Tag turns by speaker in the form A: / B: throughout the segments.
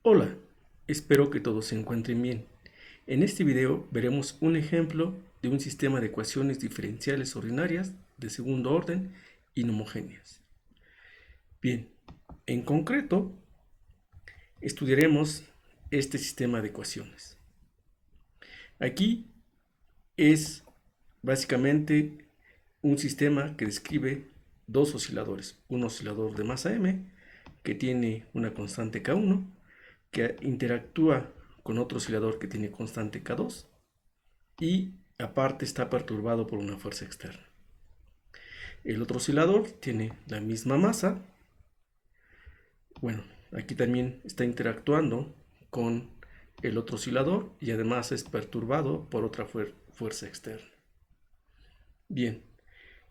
A: Hola, espero que todos se encuentren bien. En este video veremos un ejemplo de un sistema de ecuaciones diferenciales ordinarias de segundo orden inhomogéneas. Bien, en concreto estudiaremos este sistema de ecuaciones. Aquí es básicamente un sistema que describe dos osciladores, un oscilador de masa m que tiene una constante K1 que interactúa con otro oscilador que tiene constante K2 y aparte está perturbado por una fuerza externa. El otro oscilador tiene la misma masa, bueno, aquí también está interactuando con el otro oscilador y además es perturbado por otra fuerza externa. Bien,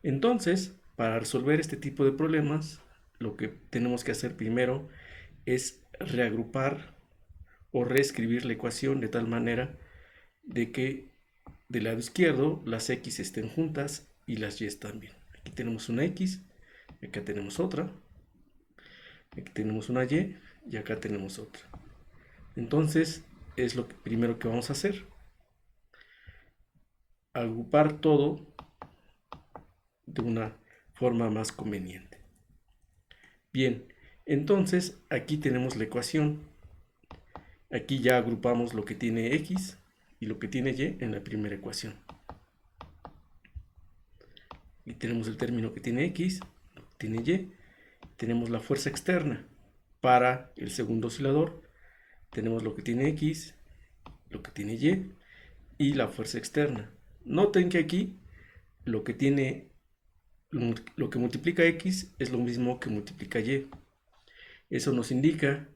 A: entonces, para resolver este tipo de problemas, lo que tenemos que hacer primero es reagrupar o reescribir la ecuación de tal manera de que del lado izquierdo las x estén juntas y las y también. Aquí tenemos una x, acá tenemos otra, aquí tenemos una y acá tenemos otra. Entonces es lo primero que vamos a hacer, agrupar todo de una forma más conveniente. Bien, entonces aquí tenemos la ecuación. Aquí ya agrupamos lo que tiene x y lo que tiene y en la primera ecuación. Y tenemos el término que tiene x, lo que tiene y. Tenemos la fuerza externa para el segundo oscilador. Tenemos lo que tiene x, lo que tiene y la fuerza externa. Noten que aquí lo que tiene, lo que multiplica x es lo mismo que multiplica y. Eso nos indica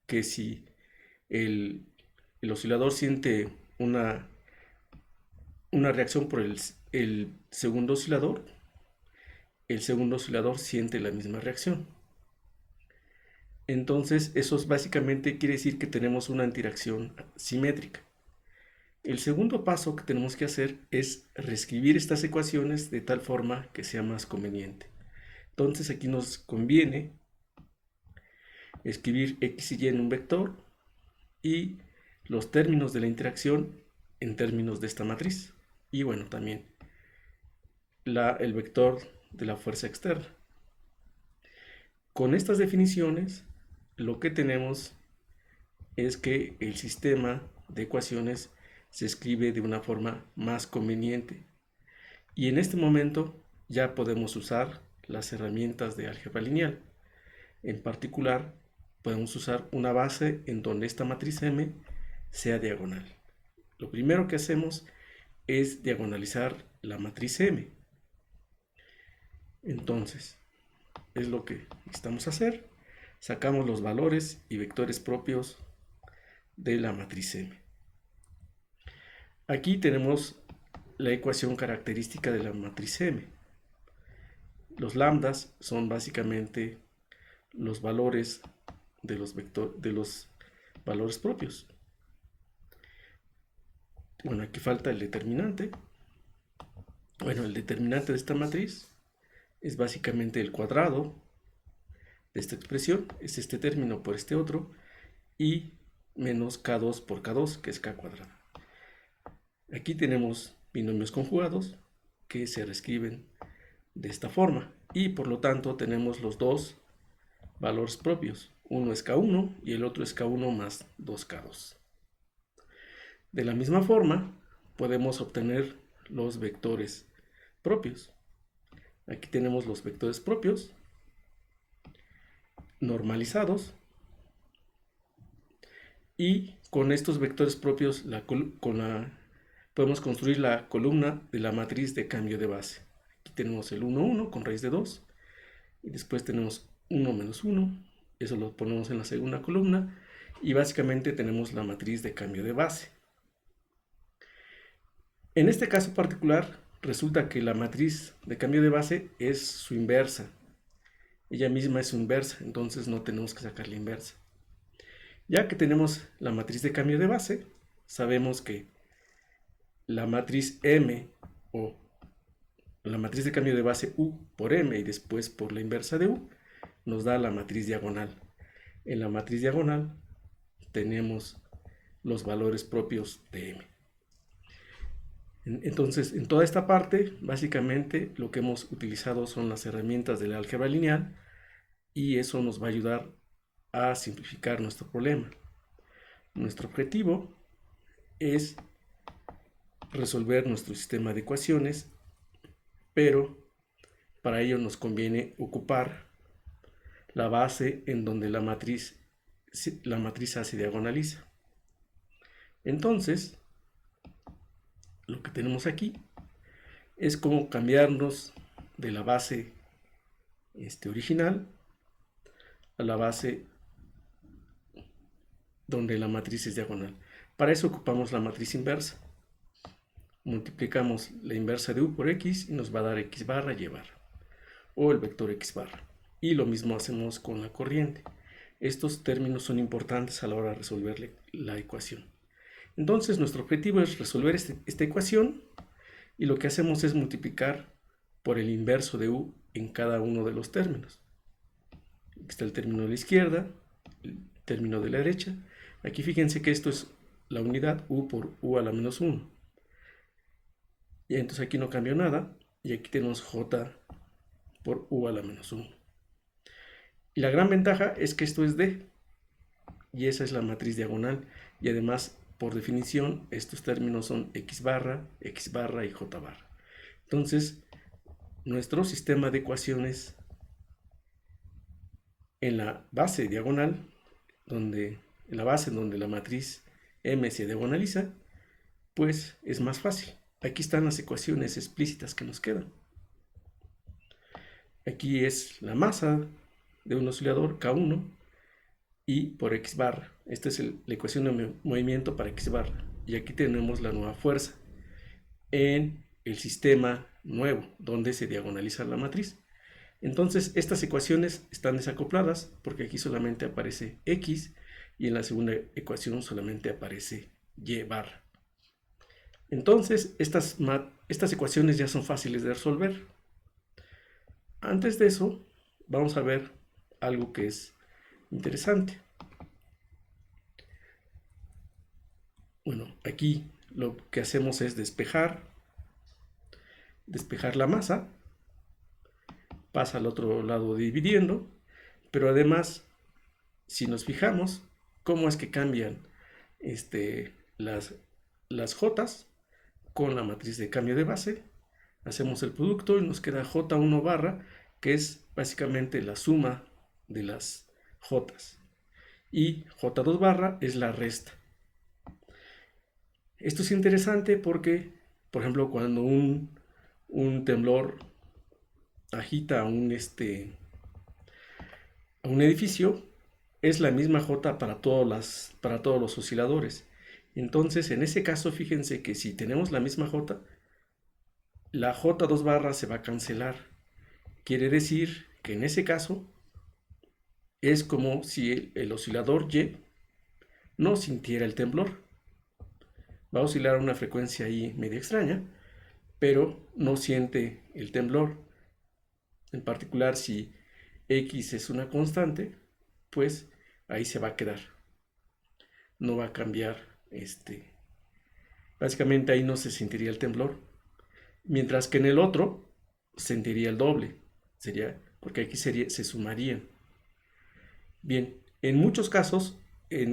A: que si el oscilador siente una reacción por el segundo oscilador, el segundo oscilador siente la misma reacción. Entonces, eso básicamente quiere decir que tenemos una interacción simétrica. El segundo paso que tenemos que hacer es reescribir estas ecuaciones de tal forma que sea más conveniente. Entonces, aquí nos conviene escribir x y y en un vector y los términos de la interacción en términos de esta matriz. Y bueno, también el vector de la fuerza externa. Con estas definiciones, lo que tenemos es que el sistema de ecuaciones se escribe de una forma más conveniente. Y en este momento ya podemos usar las herramientas de álgebra lineal. En particular, podemos usar una base en donde esta matriz M sea diagonal. Lo primero que hacemos es diagonalizar la matriz M. Entonces, es lo que necesitamos hacer. Sacamos los valores y vectores propios de la matriz M. Aquí tenemos la ecuación característica de la matriz M. Los lambdas son básicamente los valores de los valores propios. Bueno, aquí falta el determinante. Bueno, el determinante de esta matriz es básicamente el cuadrado de esta expresión, es este término por este otro, y menos K2 por K2, que es K cuadrado. Aquí tenemos binomios conjugados que se reescriben de esta forma, y por lo tanto tenemos los dos valores propios. Uno es K1 y el otro es K1 más 2K2. De la misma forma, podemos obtener los vectores propios. Aquí tenemos los vectores propios normalizados y con estos vectores propios podemos construir la columna de la matriz de cambio de base. Aquí tenemos el 1, 1 con raíz de 2 y después tenemos 1 menos 1, eso lo ponemos en la segunda columna y básicamente tenemos la matriz de cambio de base. En este caso particular resulta que la matriz de cambio de base es su inversa. Ella misma es su inversa, entonces no tenemos que sacar la inversa. Ya que tenemos la matriz de cambio de base, sabemos que la matriz M o la matriz de cambio de base U por M y después por la inversa de U nos da la matriz diagonal. En la matriz diagonal tenemos los valores propios de m. Entonces, en toda esta parte, básicamente lo que hemos utilizado son las herramientas del álgebra lineal, y eso nos va a ayudar a simplificar nuestro problema. Nuestro objetivo es resolver nuestro sistema de ecuaciones, pero para ello nos conviene ocupar la base en donde la matriz A se diagonaliza. Entonces, lo que tenemos aquí es como cambiarnos de la base original a la base donde la matriz es diagonal. Para eso ocupamos la matriz inversa. Multiplicamos la inversa de u por x y nos va a dar x barra y barra, o el vector x barra. Y lo mismo hacemos con la corriente. Estos términos son importantes a la hora de resolver la ecuación. Entonces nuestro objetivo es resolver esta ecuación, y lo que hacemos es multiplicar por el inverso de u en cada uno de los términos. Aquí está el término de la izquierda, el término de la derecha. Aquí fíjense que esto es la unidad u por u a la menos 1. Y entonces aquí no cambió nada, y aquí tenemos j por u a la menos 1. Y la gran ventaja es que esto es d, y esa es la matriz diagonal, y además, por definición, estos términos son x barra y j barra. Entonces, nuestro sistema de ecuaciones en la base diagonal, en la base donde la matriz m se diagonaliza, pues es más fácil. Aquí están las ecuaciones explícitas que nos quedan. Aquí es la masa de un oscilador K1 y por x barra. Esta es la ecuación de movimiento para x barra. Y aquí tenemos la nueva fuerza en el sistema nuevo, donde se diagonaliza la matriz. Entonces, estas ecuaciones están desacopladas porque aquí solamente aparece x y en la segunda ecuación solamente aparece y barra. Entonces, estas ecuaciones ya son fáciles de resolver. Antes de eso, vamos a ver algo que es interesante. Bueno, aquí lo que hacemos es despejar la masa, pasa al otro lado dividiendo, pero además, si nos fijamos, cómo es que cambian las jotas con la matriz de cambio de base, hacemos el producto y nos queda j1 barra, que es básicamente la suma de las jotas, y j2 barra es la resta. Esto es interesante porque, por ejemplo, cuando un temblor agita a un edificio, es la misma j para todos los osciladores. Entonces, en ese caso, fíjense que si tenemos la misma j, la j2 barra se va a cancelar. Quiere decir que en ese caso es como si el oscilador Y no sintiera el temblor. Va a oscilar a una frecuencia ahí media extraña, pero no siente el temblor. En particular, si x es una constante, pues ahí se va a quedar. No va a cambiar. Básicamente ahí no se sentiría el temblor. Mientras que en el otro sentiría el doble. Porque aquí se sumarían. Bien, en muchos casos,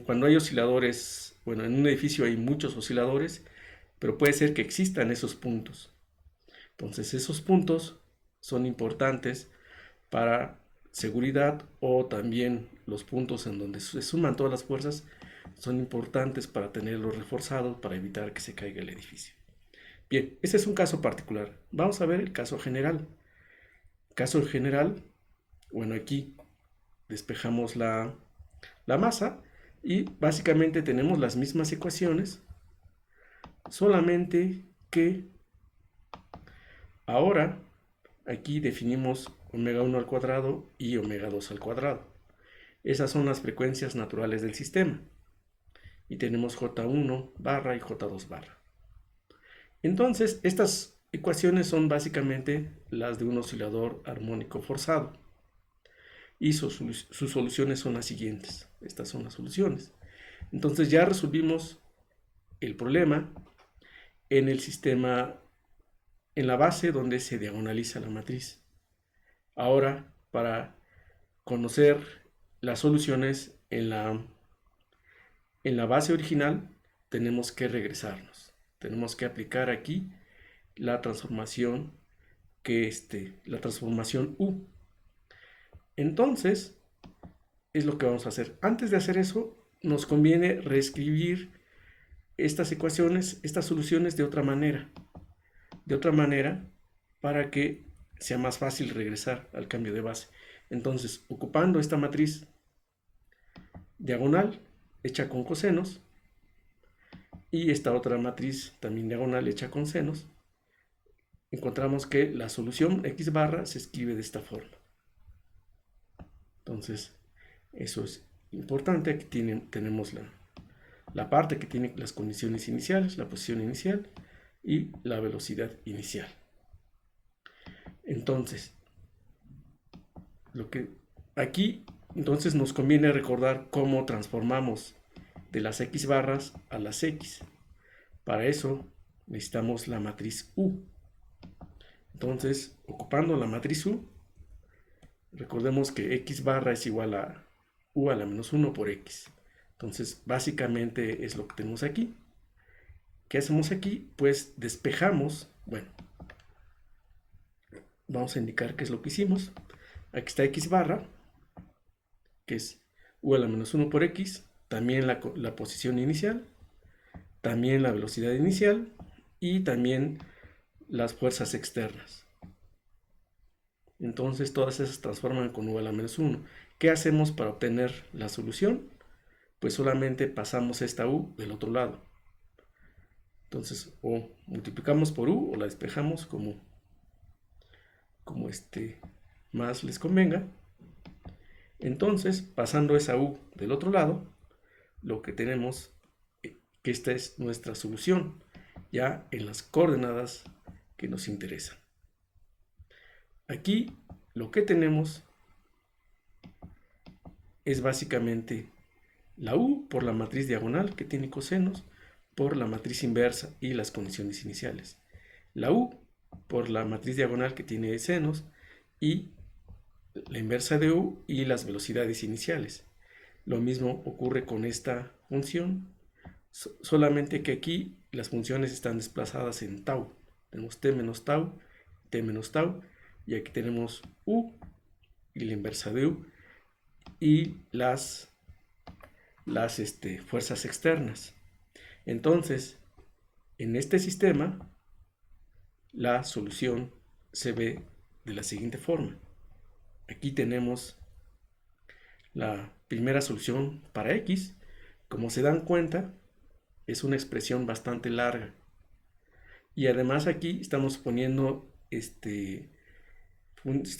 A: cuando hay osciladores, bueno, en un edificio hay muchos osciladores, pero puede ser que existan esos puntos. Entonces, esos puntos son importantes para seguridad, o también los puntos en donde se suman todas las fuerzas son importantes para tenerlos reforzados para evitar que se caiga el edificio. Bien, este es un caso particular. Vamos a ver el caso general. Caso general, bueno, aquí despejamos la masa y básicamente tenemos las mismas ecuaciones, solamente que ahora aquí definimos omega 1 al cuadrado y omega 2 al cuadrado. Esas son las frecuencias naturales del sistema. Y tenemos J1 barra y J2 barra. Entonces, estas ecuaciones son básicamente las de un oscilador armónico forzado. Y sus soluciones son las siguientes. Estas son las soluciones. Entonces ya resolvimos el problema en el sistema, en la base donde se diagonaliza la matriz. Ahora, para conocer las soluciones en la base original, tenemos que regresarnos. Tenemos que aplicar aquí la transformación la transformación U. Entonces, es lo que vamos a hacer. Antes de hacer eso, nos conviene reescribir estas ecuaciones, estas soluciones de otra manera. De otra manera, para que sea más fácil regresar al cambio de base. Entonces, ocupando esta matriz diagonal hecha con cosenos y esta otra matriz también diagonal hecha con senos, encontramos que la solución x barra se escribe de esta forma. Entonces, eso es importante. Aquí tenemos la parte que tiene las condiciones iniciales, la posición inicial y la velocidad inicial. Entonces, aquí entonces nos conviene recordar cómo transformamos de las x barras a las x. Para eso necesitamos la matriz U. Entonces, ocupando la matriz U, recordemos que x barra es igual a U a la menos 1 por x. Entonces, básicamente es lo que tenemos aquí. ¿Qué hacemos aquí? Pues despejamos, bueno, vamos a indicar qué es lo que hicimos. Aquí está x barra, que es U a la menos 1 por x, también la posición inicial, también la velocidad inicial y también las fuerzas externas. Entonces todas esas se transforman con U a la menos 1. ¿Qué hacemos para obtener la solución? Pues solamente pasamos esta U del otro lado. Entonces o multiplicamos por U o la despejamos como más les convenga. Entonces, pasando esa U del otro lado, lo que tenemos que esta es nuestra solución ya en las coordenadas que nos interesan. Aquí lo que tenemos es básicamente la U por la matriz diagonal que tiene cosenos, por la matriz inversa y las condiciones iniciales. La U por la matriz diagonal que tiene senos y la inversa de U y las velocidades iniciales. Lo mismo ocurre con esta función, solamente que aquí las funciones están desplazadas en tau. Tenemos t menos tau, y aquí tenemos U y la inversa de U y las fuerzas externas. Entonces, en este sistema, la solución se ve de la siguiente forma. Aquí tenemos la primera solución para x. Como se dan cuenta, es una expresión bastante larga. Y además aquí estamos poniendo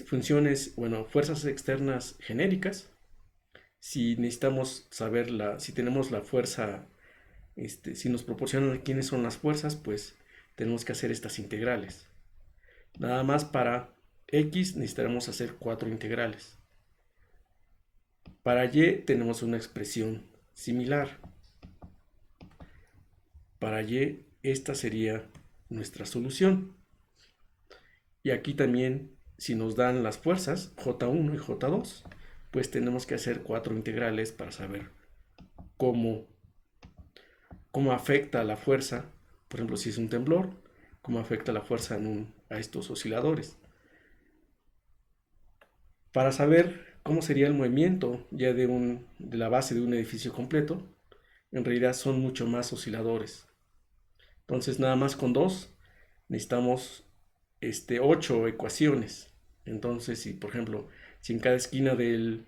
A: funciones, fuerzas externas genéricas. Si necesitamos saber si tenemos la fuerza, si nos proporcionan quiénes son las fuerzas, pues tenemos que hacer estas integrales. Nada más para x necesitaremos hacer 4 integrales. Para y tenemos una expresión similar. Para y esta sería nuestra solución. Y aquí también, si nos dan las fuerzas J1 y J2, pues tenemos que hacer 4 integrales para saber cómo afecta la fuerza, por ejemplo, si es un temblor, cómo afecta la fuerza a estos osciladores. Para saber cómo sería el movimiento ya de la base de un edificio completo, en realidad son mucho más osciladores. Entonces, nada más con 2 necesitamos 8 ecuaciones. Entonces, si por ejemplo, si en cada esquina de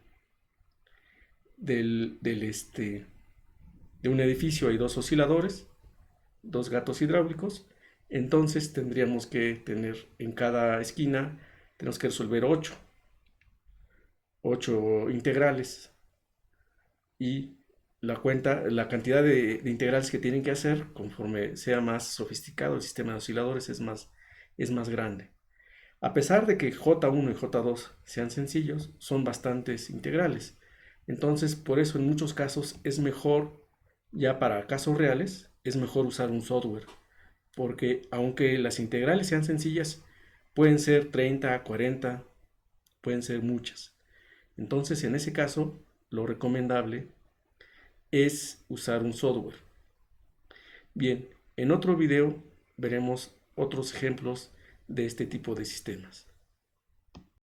A: un edificio hay 2 osciladores, 2 gatos hidráulicos, entonces tendríamos que tener en cada esquina, tenemos que resolver 8 integrales, y la cantidad de integrales que tienen que hacer conforme sea más sofisticado el sistema de osciladores es más grande. A pesar de que J1 y J2 sean sencillos, son bastantes integrales. Entonces, por eso en muchos casos es mejor Ya para casos reales es mejor usar un software, porque aunque las integrales sean sencillas, pueden ser 30, 40, pueden ser muchas. Entonces, en ese caso, lo recomendable es usar un software. Bien, en otro video veremos otros ejemplos de este tipo de sistemas.